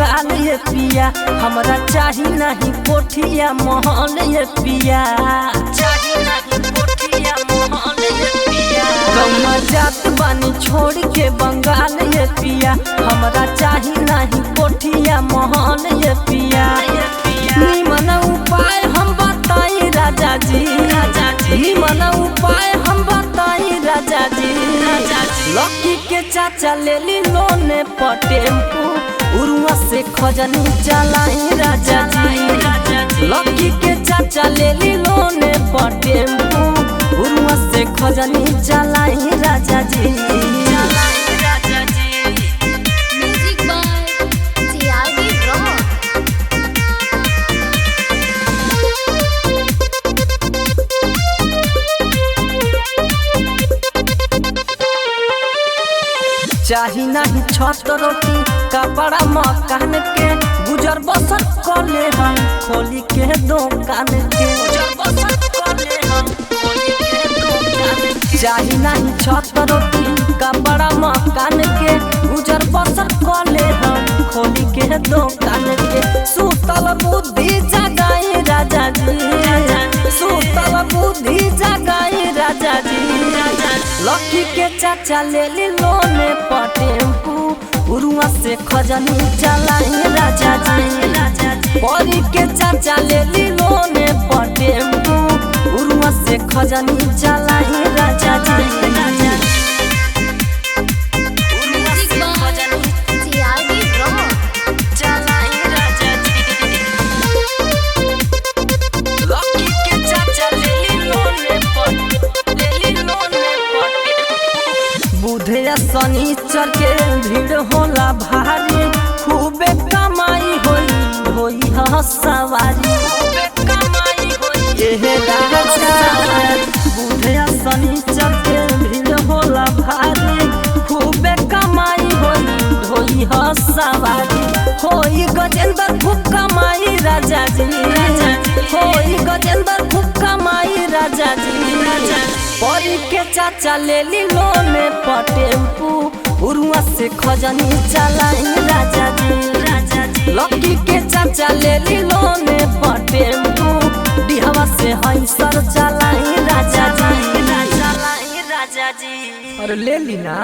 बंगाल ये पिया, हमरा चाही नहीं कोठिया महल ये पिया, चाही नहीं कोठिया महल ये पिया। गौवा जात बानी छोड़ के बंगाल ये पिया, हमरा चाही नहीं कोठिया महल ये पिया। निमन उपाय हम बताई राजा जी, निमन उपाय हम बताई राजा जी। लकी के चाचा ले ली लोने पर टेम्पू, उरुआ से खजनी चलाई राजा जी। लकी के चाचा ले ली लोने पर टेम्पू, उरुआ से खजनी चलाई राजा जी। Music by TRB rock. चाही नहीं छत रोटी कपड़ा मकान के, गुजर बसर कले हम खोली के दुकान के, गुजर बसर कले हम खोली के दुकान के। चाही नहीं छत रोटी कपड़ा मकान के, गुजर बसर कले हम खोली के दुकान के। सुतल बुद्धि जगाई राजा जी, सुतल बुद्धि जगाई राजा जी। लकी के चाचा ले ली लोने पर टेम्पू, उरुआ से खजनी चलाई राजा जी। परी के चाचा ले ली लोने पर टेम्पू, उरुआ से खजनी चलाई राजा जी। Music by TRB rock. चलाई राजा जी। लकी के चाचा ले ली लोने पर बुधया शनिचर के भीड़ होला भारी, खूबे कमाई होई सवारी, एहे राजा। बुधया शनिचर के भीड़ होला भारी, खूबे कमाई होई सवारी। होई गजेंद्र खूब कमाई राजा जी, होई गजेंद्र खूब कमाई राजा जी। परी के चाचा ले ली लोने पर टेम्पू, उरुआ से खजनी चलाई राजा जी। लकी के चाचा ले ली लोने पर टेम्पू, डिहवा से हंसर चलाई राजा जी। अरे ले ली ना।